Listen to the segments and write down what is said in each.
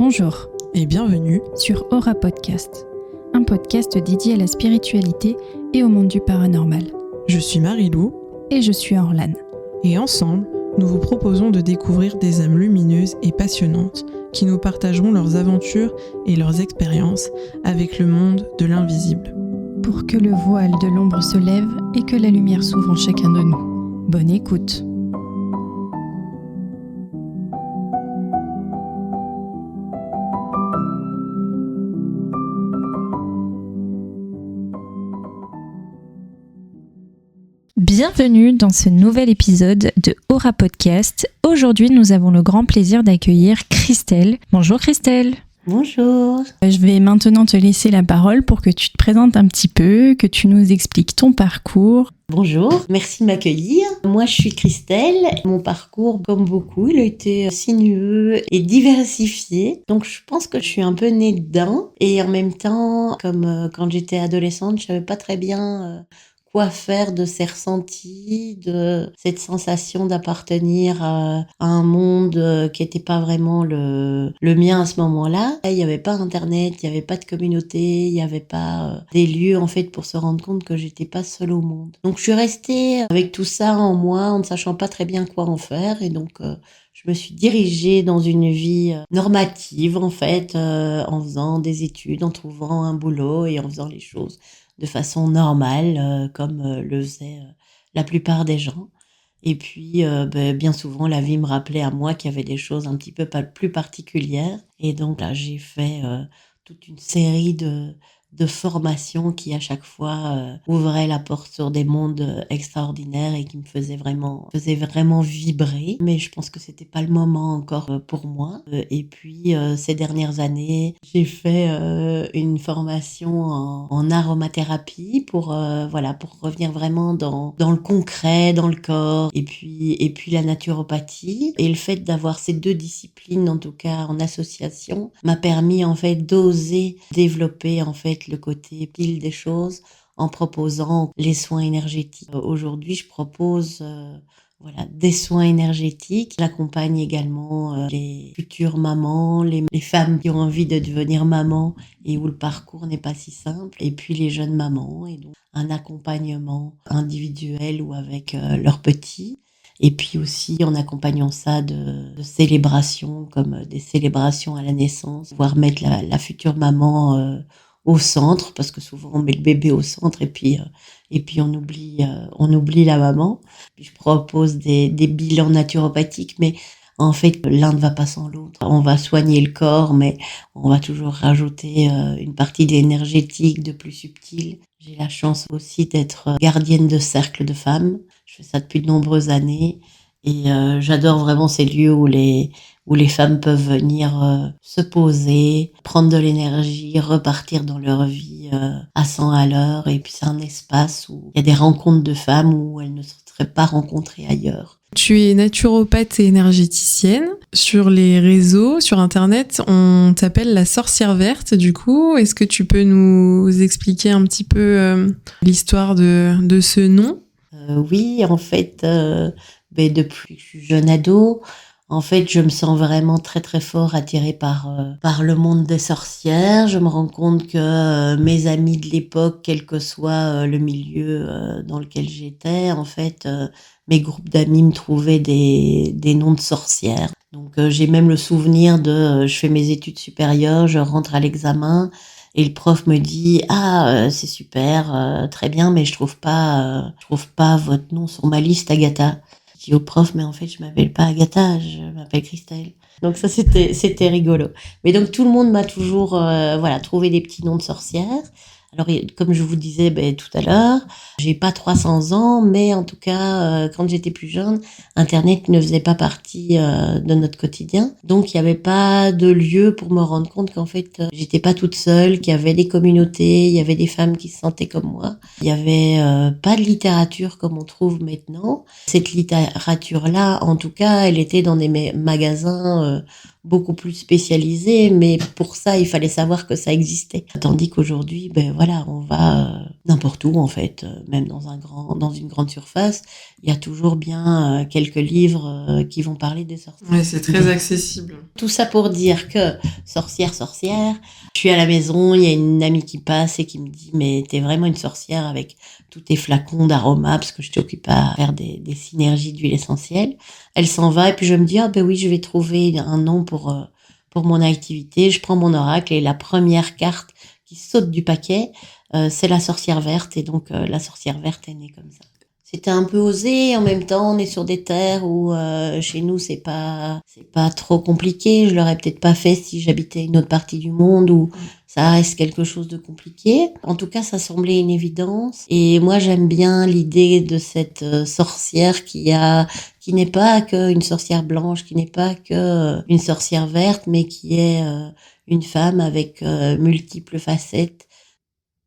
Bonjour et bienvenue sur Aura Podcast, un podcast dédié à la spiritualité et au monde du paranormal. Je suis Marie-Lou Et je suis Orlane. Et ensemble, nous vous proposons de découvrir des âmes lumineuses et passionnantes qui nous partageront leurs aventures et leurs expériences avec le monde de l'invisible. Pour que le voile de l'ombre se lève et que la lumière s'ouvre en chacun de nous. Bonne écoute. Bienvenue dans ce nouvel épisode de Aura Podcast. Aujourd'hui, nous avons le grand plaisir d'accueillir Christelle. Bonjour Christelle. Bonjour. Je vais maintenant te laisser la parole pour que tu te présentes un petit peu, que tu nous expliques ton parcours. Bonjour, merci de m'accueillir. Moi, je suis Christelle. Mon parcours, comme beaucoup, il a été sinueux et diversifié. Donc, je pense que je suis un peu née dedans. Et en même temps, comme quand j'étais adolescente, je savais pas très bien quoi faire de ces ressentis, de cette sensation d'appartenir à un monde qui n'était pas vraiment le mien à ce moment-là. Il n'y avait pas Internet, il n'y avait pas de communauté, il n'y avait pas des lieux en fait pour se rendre compte que j'étais pas seule au monde. Donc je suis restée avec tout ça en moi, en ne sachant pas très bien quoi en faire, et donc je me suis dirigée dans une vie normative en fait, en faisant des études, en trouvant un boulot et en faisant les choses de façon normale, comme le faisaient la plupart des gens. Et puis, bien souvent, la vie me rappelait à moi qu'il y avait des choses un petit peu plus particulières. Et donc là, j'ai fait toute une série de formations qui, à chaque fois, ouvraient la porte sur des mondes extraordinaires et qui me faisaient vraiment vibrer. Mais je pense que c'était pas le moment encore pour moi. Et puis, ces dernières années, j'ai fait une formation en aromathérapie pour revenir vraiment dans le concret, dans le corps, et puis la naturopathie. Et le fait d'avoir ces deux disciplines, en tout cas en association, m'a permis en fait d'oser développer en fait le côté pile des choses en proposant les soins énergétiques. Aujourd'hui, je propose des soins énergétiques. J'accompagne également les futures mamans, les femmes qui ont envie de devenir maman et où le parcours n'est pas si simple, et puis les jeunes mamans, et donc un accompagnement individuel ou avec leurs petits. Et puis aussi en accompagnant ça de célébrations, comme des célébrations à la naissance, voire mettre la future maman au centre, parce que souvent on met le bébé au centre et puis on oublie la maman. Puis je propose des bilans naturopathiques, mais en fait l'un ne va pas sans l'autre. On va soigner le corps, mais on va toujours rajouter une partie d'énergétique, de plus subtil. J'ai la chance aussi d'être gardienne de cercle de femmes. Je fais ça depuis de nombreuses années et j'adore vraiment ces lieux où les femmes peuvent venir se poser, prendre de l'énergie, repartir dans leur vie à 100 à l'heure. Et puis c'est un espace où il y a des rencontres de femmes où elles ne se seraient pas rencontrées ailleurs. Tu es naturopathe et énergéticienne. Sur les réseaux, sur Internet, on t'appelle la sorcière verte, du coup. Est-ce que tu peux nous expliquer un petit peu l'histoire de ce nom ? Oui, en fait, depuis que je suis jeune ado, en fait, je me sens vraiment très très fort attirée par le monde des sorcières. Je me rends compte que mes amis de l'époque, quel que soit le milieu dans lequel j'étais, en fait, mes groupes d'amis me trouvaient des noms de sorcières. Donc j'ai même le souvenir je fais mes études supérieures, je rentre à l'examen et le prof me dit c'est super, très bien, mais je trouve pas votre nom sur ma liste, Agatha. Je dis au prof, mais en fait, je m'appelle pas Agatha, je m'appelle Christelle. Donc ça, c'était rigolo. Mais donc, tout le monde m'a toujours, trouvé des petits noms de sorcières. Alors, comme je vous disais tout à l'heure, j'ai pas 300 ans, mais en tout cas, quand j'étais plus jeune, Internet ne faisait pas partie de notre quotidien. Donc, il y avait pas de lieu pour me rendre compte qu'en fait, j'étais pas toute seule, qu'il y avait des communautés, il y avait des femmes qui se sentaient comme moi. Il y avait pas de littérature comme on trouve maintenant. Cette littérature-là, en tout cas, elle était dans des magasins beaucoup plus spécialisée, mais pour ça, il fallait savoir que ça existait. Tandis qu'aujourd'hui, ben voilà, on va n'importe où en fait, même dans une grande surface, il y a toujours bien quelques livres qui vont parler des sorcières. Ouais, c'est très accessible. Tout ça pour dire que sorcière, je suis à la maison, il y a une amie qui passe et qui me dit mais t'es vraiment une sorcière avec tous tes flacons d'aromas parce que je t'occupe à faire des synergies d'huile essentielle. Elle s'en va et puis je me dis ah ben oui je vais trouver un nom pour mon activité. Je prends mon oracle et la première carte qui saute du paquet c'est la sorcière verte et donc la sorcière verte est née comme ça. C'était un peu osé, en même temps on est sur des terres où chez nous c'est pas trop compliqué. Je l'aurais peut-être pas fait si j'habitais une autre partie du monde où ça reste quelque chose de compliqué. En tout cas, ça semblait une évidence. Et moi, j'aime bien l'idée de cette sorcière qui n'est pas qu'une sorcière blanche, qui n'est pas que une sorcière verte, mais qui est une femme avec multiples facettes.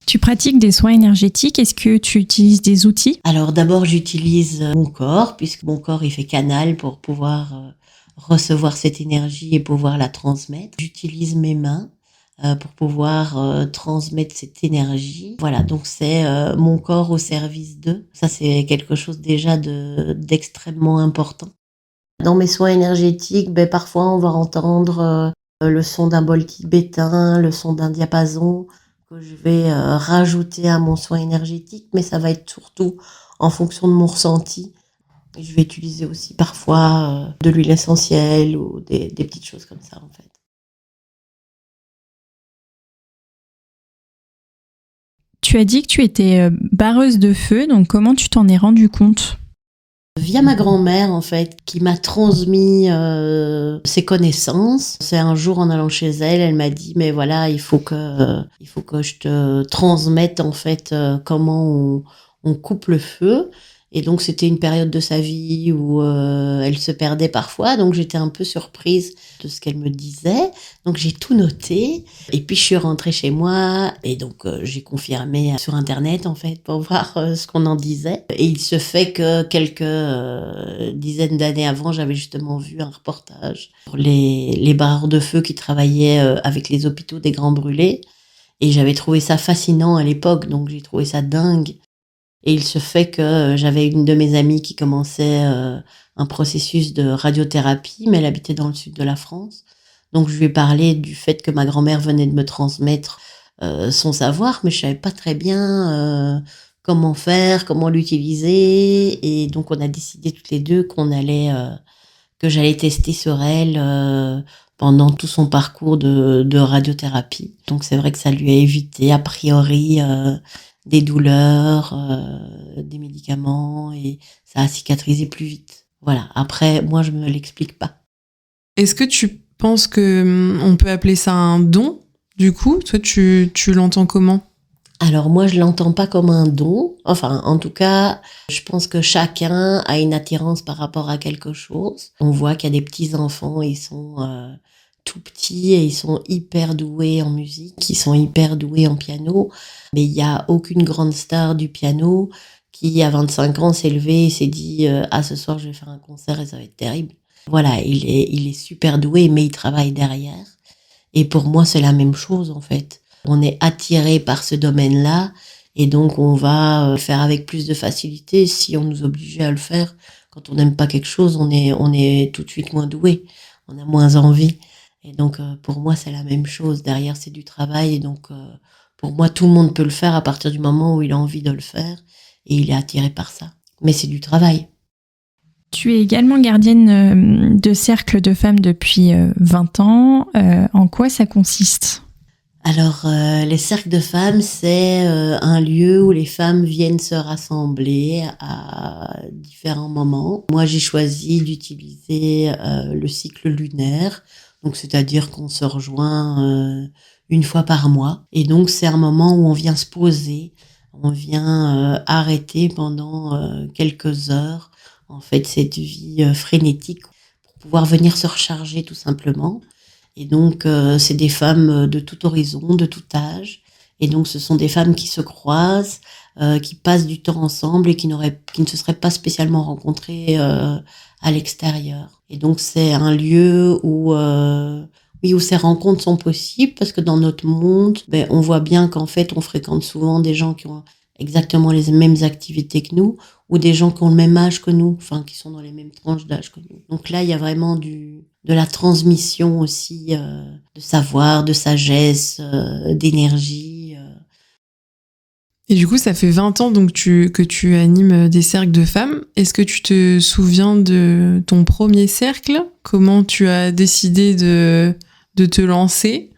Tu pratiques des soins énergétiques, est-ce que tu utilises des outils? Alors d'abord, j'utilise mon corps, puisque mon corps, il fait canal pour pouvoir recevoir cette énergie et pouvoir la transmettre. J'utilise mes mains pour pouvoir transmettre cette énergie. Voilà, donc c'est mon corps au service d'eux. Ça, c'est quelque chose déjà d'extrêmement important. Dans mes soins énergétiques, ben, parfois on va entendre le son d'un bol tibétain, le son d'un diapason, que je vais rajouter à mon soin énergétique, mais ça va être surtout en fonction de mon ressenti. Et je vais utiliser aussi parfois de l'huile essentielle ou des petites choses comme ça en fait. Tu as dit que tu étais barreuse de feu, donc comment tu t'en es rendu compte? Via ma grand-mère, en fait, qui m'a transmis ses connaissances. C'est un jour en allant chez elle, elle m'a dit mais voilà, il faut que je te transmette en fait comment on coupe le feu. Et donc c'était une période de sa vie où elle se perdait parfois, donc j'étais un peu surprise de ce qu'elle me disait. Donc j'ai tout noté et puis je suis rentrée chez moi et donc j'ai confirmé sur internet en fait pour voir ce qu'on en disait. Et il se fait que quelques dizaines d'années avant, j'avais justement vu un reportage sur les barreurs de feu qui travaillaient avec les hôpitaux des Grands Brûlés et j'avais trouvé ça fascinant à l'époque, donc j'ai trouvé ça dingue. Et il se fait que j'avais une de mes amies qui commençait un processus de radiothérapie, mais elle habitait dans le sud de la France. Donc je lui ai parlé du fait que ma grand-mère venait de me transmettre son savoir, mais je savais pas très bien comment faire, comment l'utiliser. Et donc on a décidé toutes les deux que j'allais tester sur elle pendant tout son parcours de radiothérapie. Donc c'est vrai que ça lui a évité a priori des douleurs, des médicaments et ça a cicatrisé plus vite. Voilà. Après, moi, je me l'explique pas. Est-ce que tu penses que on peut appeler ça un don, du coup? Toi, tu l'entends comment? Alors moi, je l'entends pas comme un don. Enfin, en tout cas, je pense que chacun a une attirance par rapport à quelque chose. On voit qu'il y a des petits enfants, ils sont tout petits et ils sont hyper doués en musique, ils sont hyper doués en piano. Mais il y a aucune grande star du piano qui, à 25 ans, s'est levé et s'est dit ah ce soir je vais faire un concert et ça va être terrible. Voilà, il est super doué, mais il travaille derrière. Et pour moi, c'est la même chose en fait. On est attiré par ce domaine-là et donc on va faire avec plus de facilité. Si on nous obligeait à le faire, quand on n'aime pas quelque chose, on est tout de suite moins doué, on a moins envie. Et donc pour moi, c'est la même chose. Derrière, c'est du travail et donc pour moi, tout le monde peut le faire à partir du moment où il a envie de le faire et il est attiré par ça. Mais c'est du travail. Tu es également gardienne de cercle de femmes depuis 20 ans. En quoi ça consiste ? Alors, les cercles de femmes, c'est un lieu où les femmes viennent se rassembler à différents moments. Moi, j'ai choisi d'utiliser le cycle lunaire, donc c'est-à-dire qu'on se rejoint une fois par mois. Et donc, c'est un moment où on vient se poser, on vient arrêter pendant quelques heures, en fait, cette vie frénétique pour pouvoir venir se recharger tout simplement. Et donc, c'est des femmes de tout horizon, de tout âge. Et donc, ce sont des femmes qui se croisent, qui passent du temps ensemble et qui ne se seraient pas spécialement rencontrées à l'extérieur. Et donc c'est un lieu où ces rencontres sont possibles parce que dans notre monde, on voit bien qu'en fait on fréquente souvent des gens qui ont exactement les mêmes activités que nous ou des gens qui ont le même âge que nous, enfin qui sont dans les mêmes tranches d'âge que nous. Donc là il y a vraiment de la transmission aussi de savoir, de sagesse, d'énergie. Et du coup, ça fait 20 ans donc que tu animes des cercles de femmes. Est-ce que tu te souviens de ton premier cercle? Comment tu as décidé de te lancer?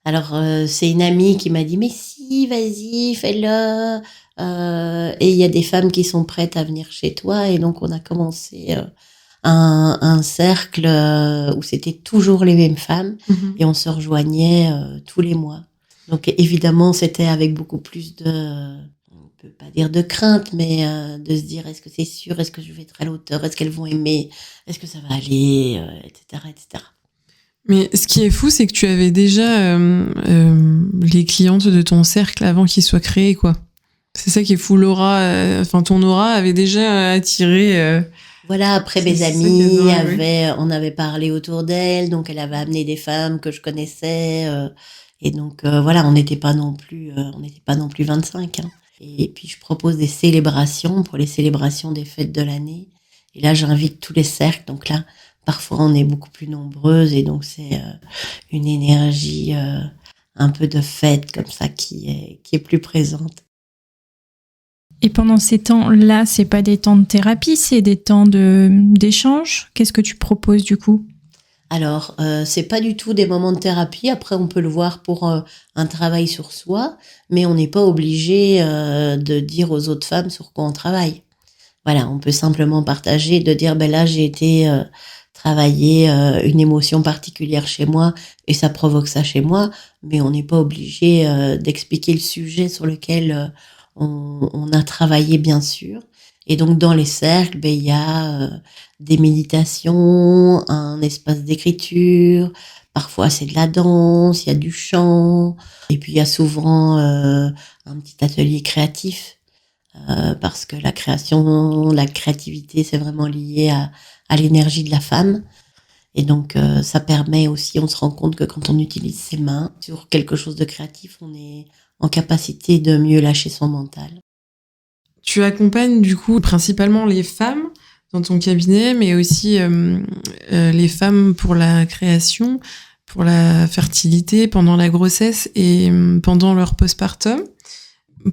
Alors, c'est une amie qui m'a dit « Mais si, vas-y, fais-le !» Et il y a des femmes qui sont prêtes à venir chez toi. Et donc, on a commencé un cercle où c'était toujours les mêmes femmes. Et on se rejoignait tous les mois. Donc évidemment, c'était avec beaucoup plus on peut pas dire de crainte, mais de se dire est-ce que c'est sûr, est-ce que je vais être à la hauteur, est-ce qu'elles vont aimer, est-ce que ça va aller, etc., etc. Mais ce qui est fou, c'est que tu avais déjà les clientes de ton cercle avant qu'ils soient créés, quoi. C'est ça qui est fou, l'aura, ton aura avait déjà attiré. Voilà, après mes amies on avait parlé autour d'elle, donc elle avait amené des femmes que je connaissais. Et donc voilà, on n'était pas non plus 25. Hein. Et puis je propose des célébrations pour les célébrations des fêtes de l'année. Et là, j'invite tous les cercles. Donc là, parfois on est beaucoup plus nombreuses et donc c'est une énergie un peu de fête comme ça qui est plus présente. Et pendant ces temps-là, c'est pas des temps de thérapie, c'est des temps d'échange. Qu'est-ce que tu proposes du coup ? Alors, c'est pas du tout des moments de thérapie. Après, on peut le voir pour un travail sur soi, mais on n'est pas obligé de dire aux autres femmes sur quoi on travaille. Voilà, on peut simplement partager, de dire là j'ai été travailler une émotion particulière chez moi et ça provoque ça chez moi, mais on n'est pas obligé d'expliquer le sujet sur lequel on a travaillé bien sûr. Et donc dans les cercles, il y a des méditations, un espace d'écriture, parfois c'est de la danse, il y a du chant, et puis il y a souvent un petit atelier créatif, parce que la créativité, c'est vraiment lié à l'énergie de la femme. Et donc ça permet aussi, on se rend compte que quand on utilise ses mains sur quelque chose de créatif, on est en capacité de mieux lâcher son mental. Tu accompagnes du coup principalement les femmes dans ton cabinet, mais aussi les femmes pour la création, pour la fertilité, pendant la grossesse et pendant leur postpartum.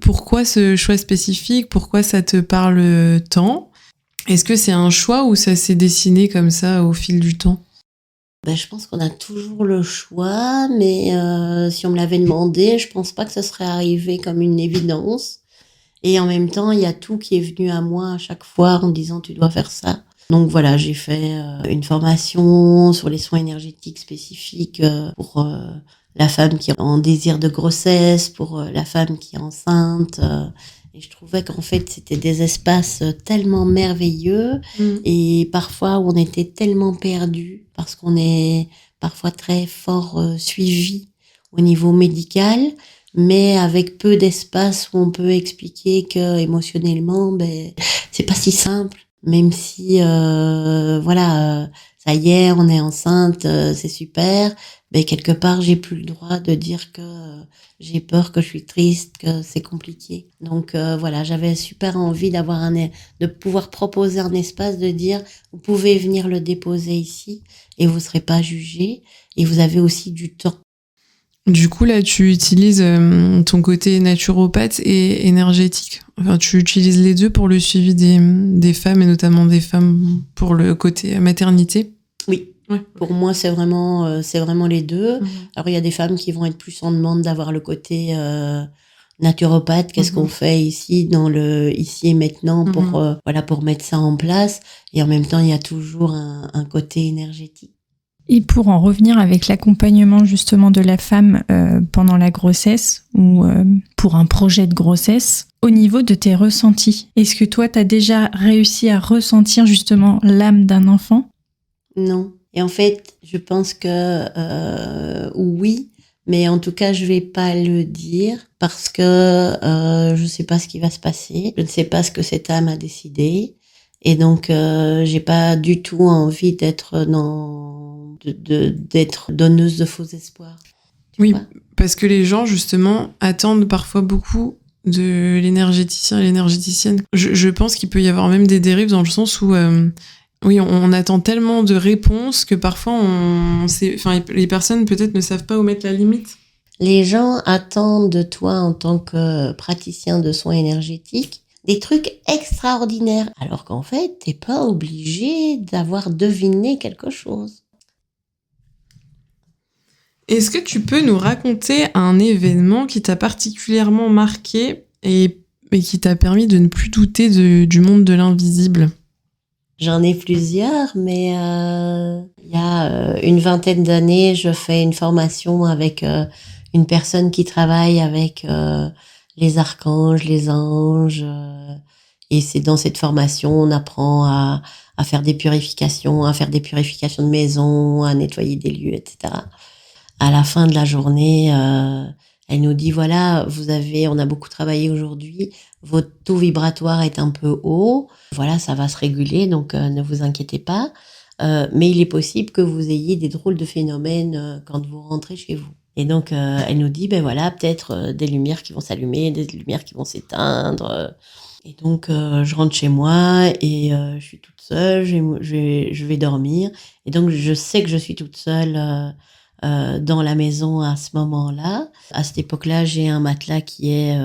Pourquoi ce choix spécifique ? Pourquoi ça te parle tant ? Est-ce que c'est un choix ou ça s'est dessiné comme ça au fil du temps ? Je pense qu'on a toujours le choix, mais si on me l'avait demandé, je pense pas que ça serait arrivé comme une évidence. Et en même temps, il y a tout qui est venu à moi à chaque fois en me disant tu dois faire ça. Donc voilà, j'ai fait une formation sur les soins énergétiques spécifiques pour la femme qui est en désir de grossesse, pour la femme qui est enceinte. Et je trouvais qu'en fait, c'était des espaces tellement merveilleux et parfois où on était tellement perdu parce qu'on est parfois très fort suivi au niveau médical, mais avec peu d'espace où on peut expliquer que émotionnellement, c'est pas si simple. Même si, ça y est, on est enceinte, c'est super. Quelque part, j'ai plus le droit de dire que j'ai peur, que je suis triste, que c'est compliqué. Donc j'avais super envie de pouvoir proposer un espace, de dire vous pouvez venir le déposer ici et vous serez pas jugé et vous avez aussi du temps. Du coup, là, tu utilises ton côté naturopathe et énergétique. Enfin, tu utilises les deux pour le suivi des femmes et notamment des femmes pour le côté maternité. Oui. Ouais. Pour moi, c'est vraiment les deux. Alors, il y a des femmes qui vont être plus en demande d'avoir le côté naturopathe. Qu'est-ce qu'on fait ici, ici et maintenant pour mettre ça en place. Et en même temps, il y a toujours un côté énergétique. Et pour en revenir avec l'accompagnement justement de la femme pendant la grossesse ou pour un projet de grossesse, au niveau de tes ressentis, est-ce que toi, tu as déjà réussi à ressentir justement l'âme d'un enfant ? Non. Et en fait, je pense que oui, mais en tout cas, je vais pas le dire parce que je sais pas ce qui va se passer. Je ne sais pas ce que cette âme a décidé. Et donc, j'ai pas du tout envie d'être d'être donneuse de faux espoirs. Oui, vois. parce que les gens, justement, attendent parfois beaucoup de l'énergéticien et l'énergéticienne. Je pense qu'il peut y avoir même des dérives dans le sens où, oui, on attend tellement de réponses que parfois, les personnes peut-être ne savent pas où mettre la limite. Les gens attendent de toi en tant que praticien de soins énergétiques des trucs extraordinaires, alors qu'en fait, t'es pas obligé d'avoir deviné quelque chose. Est-ce que tu peux nous raconter un événement qui t'a particulièrement marqué et qui t'a permis de ne plus douter du monde de l'invisible ? J'en ai plusieurs, mais il y a une vingtaine d'années, je fais une formation avec une personne qui travaille avec les archanges, les anges. Et c'est dans cette formation, on apprend à faire des purifications, de maison, à nettoyer des lieux, etc. À la fin de la journée, elle nous dit, voilà, on a beaucoup travaillé aujourd'hui, votre taux vibratoire est un peu haut, voilà, ça va se réguler, donc ne vous inquiétez pas. Mais il est possible que vous ayez des drôles de phénomènes quand vous rentrez chez vous. Et donc, elle nous dit, ben voilà, peut-être des lumières qui vont s'allumer, des lumières qui vont s'éteindre. Et donc, je rentre chez moi et je suis toute seule, je vais dormir. Et donc, je sais que je suis toute seule dans la maison à ce moment-là. À cette époque-là, j'ai un matelas qui est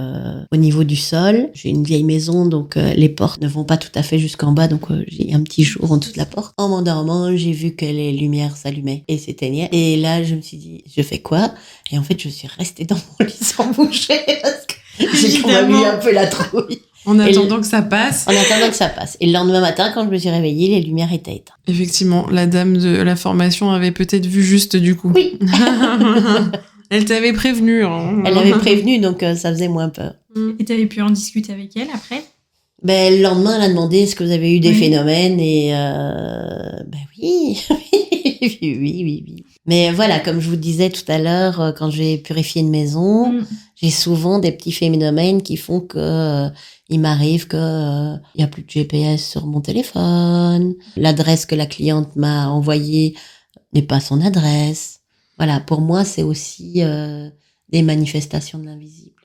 au niveau du sol. J'ai une vieille maison, donc les portes ne vont pas tout à fait jusqu'en bas, donc j'ai un petit jour en dessous de la porte. En m'endormant, j'ai vu que les lumières s'allumaient et s'éteignaient. Et là, je me suis dit, je fais quoi ? Et en fait, je suis restée dans mon lit sans bouger parce que j'ai quand même eu un peu la trouille. En attendant que ça passe. En attendant que ça passe. Et le lendemain matin, quand je me suis réveillée, les lumières étaient éteintes. Effectivement, la dame de la formation avait peut-être vu juste du coup. Oui. Elle t'avait prévenu. Hein. Elle avait prévenu, donc ça faisait moins peur. Et t'avais pu en discuter avec elle après ? Ben, le lendemain, elle a demandé est-ce que vous avez eu des phénomènes et ben oui. oui. Mais voilà, comme je vous disais tout à l'heure, quand j'ai purifié une maison, j'ai souvent des petits phénomènes qui font que il m'arrive que y a plus de GPS sur mon téléphone, l'adresse que la cliente m'a envoyée n'est pas son adresse. Voilà, pour moi, c'est aussi des manifestations de l'invisible.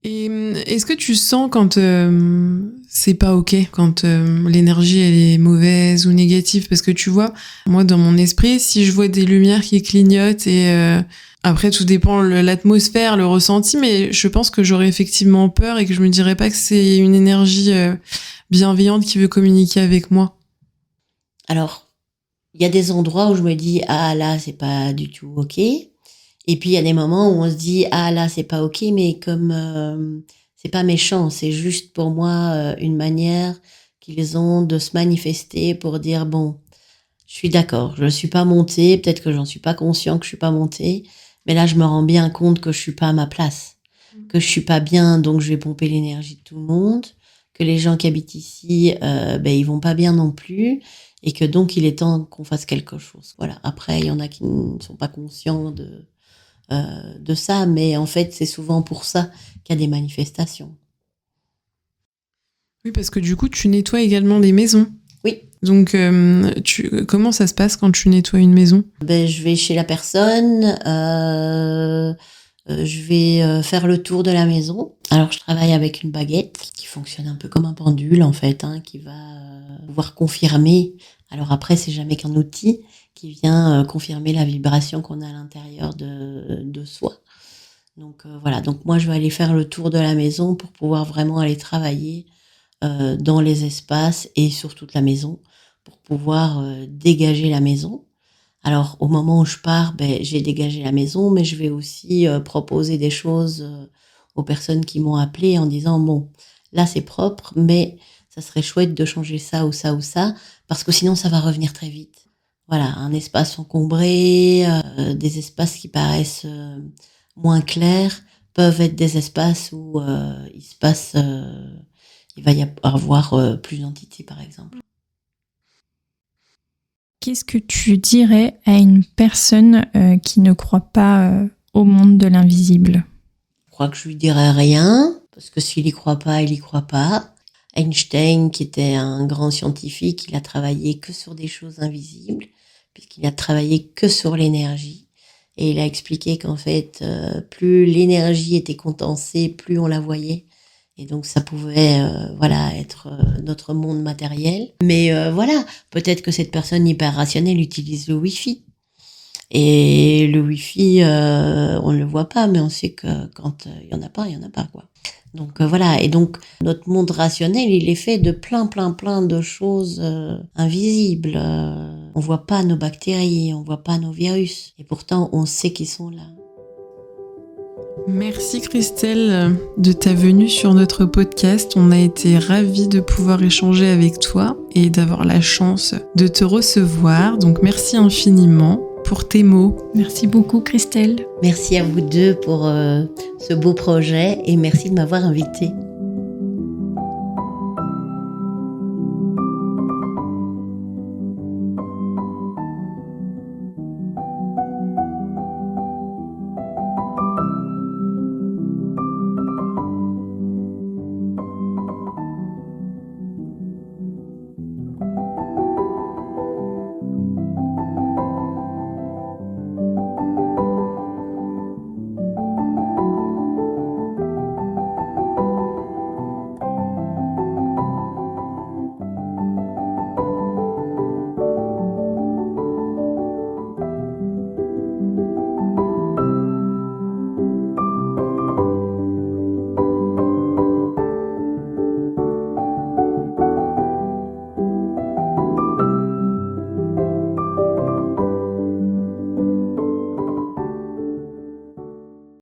Et est-ce que tu sens quand c'est pas ok, quand l'énergie elle est mauvaise ou négative ? Parce que tu vois, moi dans mon esprit, si je vois des lumières qui clignotent et après tout dépend l'atmosphère, le ressenti, mais je pense que j'aurais effectivement peur et que je me dirais pas que c'est une énergie bienveillante qui veut communiquer avec moi. Alors, il y a des endroits où je me dis ah là c'est pas du tout ok. Et puis il y a des moments où on se dit ah là c'est pas ok, mais comme c'est pas méchant, c'est juste pour moi une manière qu'ils ont de se manifester pour dire bon, je suis d'accord, je suis pas montée, peut-être que j'en suis pas conscient que je suis pas montée, mais là je me rends bien compte que je suis pas à ma place, que je suis pas bien, donc je vais pomper l'énergie de tout le monde, que les gens qui habitent ici ils vont pas bien non plus. Et que donc il est temps qu'on fasse quelque chose. Voilà. Après, il y en a qui ne sont pas conscients de ça, mais en fait, c'est souvent pour ça qu'il y a des manifestations. Oui, parce que du coup, tu nettoies également des maisons. Oui. Donc, comment ça se passe quand tu nettoies une maison ? Je vais chez la personne, je vais faire le tour de la maison. Alors, je travaille avec une baguette qui fonctionne un peu comme un pendule, en fait, qui va pouvoir confirmer. Alors après, c'est jamais qu'un outil qui vient confirmer la vibration qu'on a à l'intérieur de soi. Donc voilà. Donc moi, je vais aller faire le tour de la maison pour pouvoir vraiment aller travailler dans les espaces et sur toute la maison pour pouvoir dégager la maison. Alors au moment où je pars, j'ai dégagé la maison, mais je vais aussi proposer des choses aux personnes qui m'ont appelé en disant bon, là c'est propre, mais ça serait chouette de changer ça ou ça ou ça, parce que sinon ça va revenir très vite. Voilà, un espace encombré, des espaces qui paraissent moins clairs, peuvent être des espaces où il va y avoir plus d'entités, par exemple. Qu'est-ce que tu dirais à une personne qui ne croit pas au monde de l'invisible ? Je crois que je lui dirais rien, parce que s'il y croit pas, il y croit pas. Einstein, qui était un grand scientifique, il a travaillé que sur des choses invisibles, puisqu'il a travaillé que sur l'énergie. Et il a expliqué qu'en fait, plus l'énergie était condensée, plus on la voyait. Et donc ça pouvait être notre monde matériel. Mais voilà, peut-être que cette personne hyper rationnelle utilise le Wi-Fi. Et le Wi-Fi, on ne le voit pas, mais on sait que quand il y en a pas, quoi. Donc voilà, et donc notre monde rationnel, il est fait de plein de choses invisibles. On voit pas nos bactéries, on voit pas nos virus, et pourtant on sait qu'ils sont là. Merci Christelle de ta venue sur notre podcast. On a été ravis de pouvoir échanger avec toi et d'avoir la chance de te recevoir. Donc merci infiniment pour tes mots. Merci beaucoup Christelle. Merci à vous deux pour ce beau projet et merci de m'avoir invitée.